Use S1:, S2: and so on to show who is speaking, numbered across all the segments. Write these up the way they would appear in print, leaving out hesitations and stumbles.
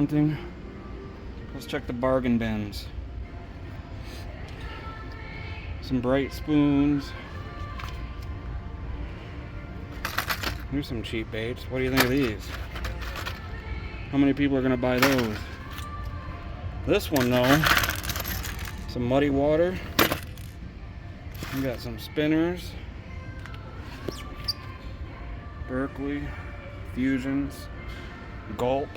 S1: hunting. Let's check the bargain bins. Some bright spoons. Here's some cheap baits. What do you think of these? How many people are gonna buy those? This one though, some muddy water. We got some spinners. Berkeley, Fusions, Gulp,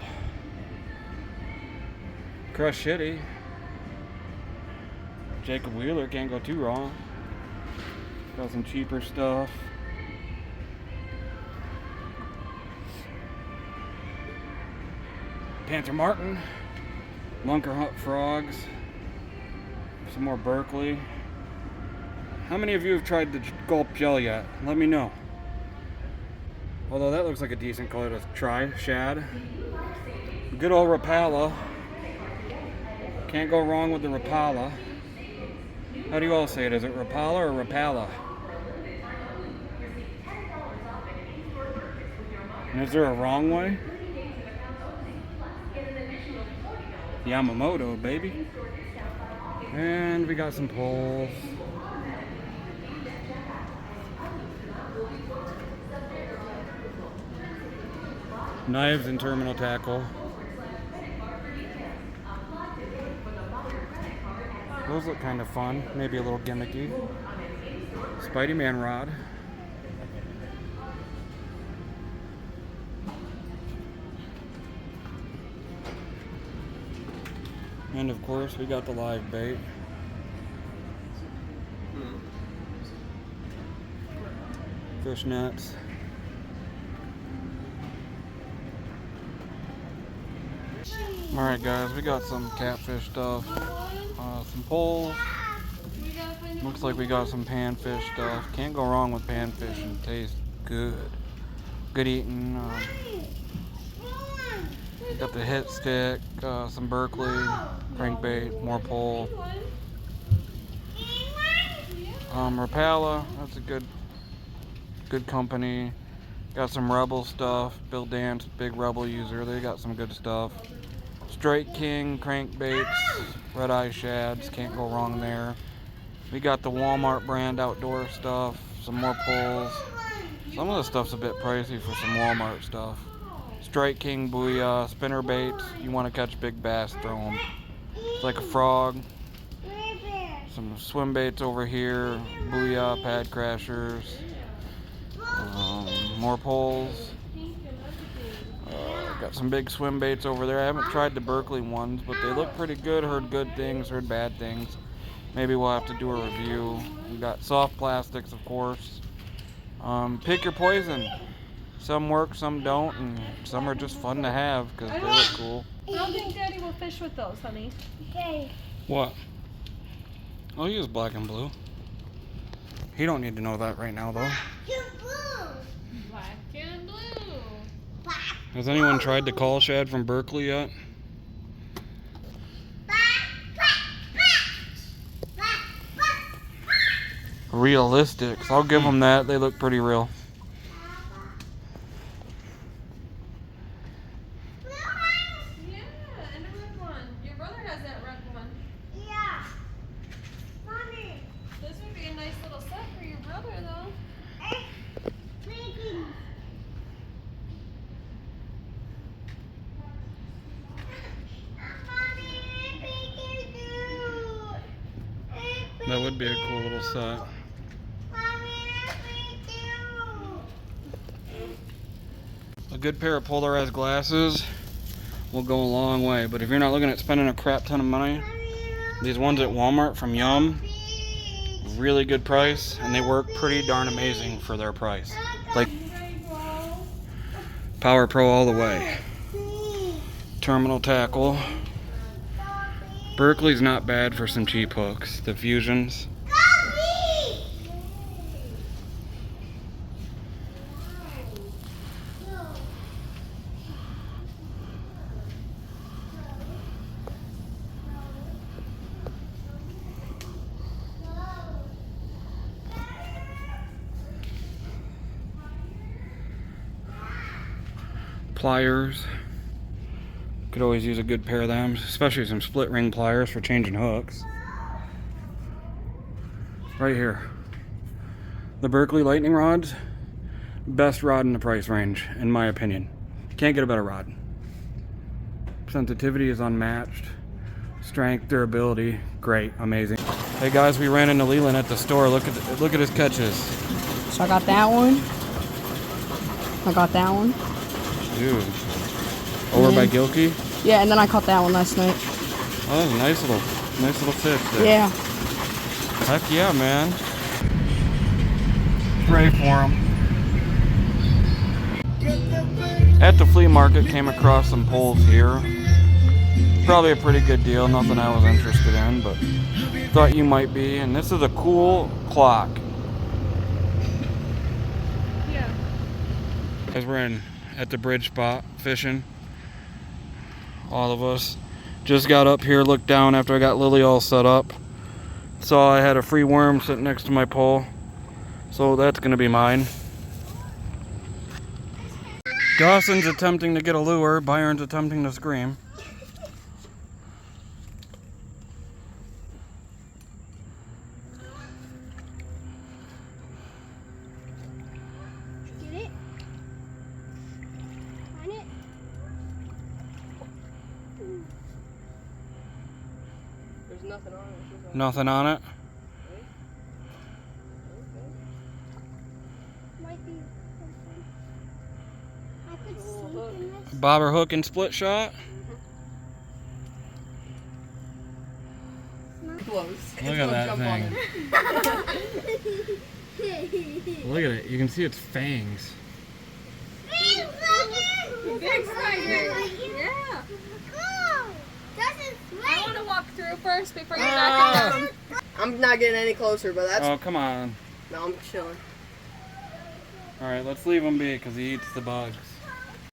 S1: Crush Shitty, Jacob Wheeler, can't go too wrong. Got some cheaper stuff. Panther Martin, Lunker Hunt Frogs, some more Berkeley. How many of you have tried the Gulp Gel yet? Let me know. Although that looks like a decent color to try. Shad. Good old Rapala. Can't go wrong with the Rapala. How do you all say it? Is it Rapala or Rapala? And is there a wrong way? Yamamoto, baby. And we got some poles. Knives and terminal tackle. Those look kind of fun, maybe a little gimmicky. Spidey Man rod. And of course, we got the live bait. Fish nets. Alright guys, we got some catfish stuff, some poles. Looks like we got some panfish stuff. Can't go wrong with panfish and tastes good. Good eating. Got the hit stick, some Berkeley, crankbait, more pole. Rapala, that's a good company. Got some Rebel stuff. Bill Dance, big Rebel user. They got some good stuff. Strike King, crankbaits, red eye shads, can't go wrong there. We got the Walmart brand outdoor stuff, some more poles. Some of the stuff's a bit pricey for some Walmart stuff. Strike King, booyah, spinner baits. You want to catch big bass, throw them. It's like a frog. Some swim baits over here, booyah, pad crashers. More poles. Got some big swim baits over there. I haven't tried the Berkeley ones, but they look pretty good. Heard good things, heard bad things. Maybe we'll have to do a review. We got soft plastics, of course. Pick your poison. Some work, some don't, and some are just fun to have because they look cool.
S2: I don't think Daddy will fish with those, honey.
S3: Okay.
S1: What? I'll use black and blue. He don't need to know that right now, though.
S2: Black and blue.
S1: Has anyone tried the call shad from Berkeley yet? Realistic. So I'll give them that. They look pretty real.
S2: Yeah, and a red one. Your brother has that red one.
S3: Yeah. Mommy.
S2: This would be a nice little set for your brother, though.
S1: That would be a cool little set. A good pair of polarized glasses will go a long way, but if you're not looking at spending a crap ton of money, these ones at Walmart from Yum, really good price, and they work pretty darn amazing for their price. Like Power Pro all the way. Terminal tackle. Berkeley's not bad for some cheap hooks. The Fusions. Pliers. Could always use a good pair of them, especially some split ring pliers for changing hooks. Right here. The Berkeley Lightning rods, best rod in the price range, in my opinion. Can't get a better rod. Sensitivity is unmatched. Strength, durability, great, amazing. Hey guys, we ran into Leland at the store. Look at his catches.
S4: So I got that one. I got that one.
S1: Dude. Over by Gilkey?
S4: Yeah, and then I caught that one last night.
S1: Oh, that's a nice little fish there.
S4: Yeah.
S1: Heck yeah, man. Ready for him. At the flea market, came across some poles here. Probably a pretty good deal, nothing I was interested in, but thought you might be. And this is a cool clock.
S2: Yeah.
S1: As we're at the bridge spot fishing, all of us just got up here, looked down after I got Lily all set up. Saw I had a free worm sitting next to my pole, so that's gonna be mine. Dawson's attempting to get a lure, Byron's attempting to scream.
S3: Get it? Find it?
S4: There's nothing on it.
S1: Nothing on it?
S3: Might be something. I could sleep in this.
S1: Bobber hook and split shot?
S4: Close.
S1: Look at that thing. Look at it. You can see its fangs.
S3: Big spider!
S2: Yeah.
S3: Go! Doesn't
S2: I
S3: swing!
S2: want to walk through first before you back it down.
S4: I'm not getting any closer, but that's.
S1: Oh, come on.
S4: No, I'm chilling.
S1: Alright, let's leave him be because he eats the bugs.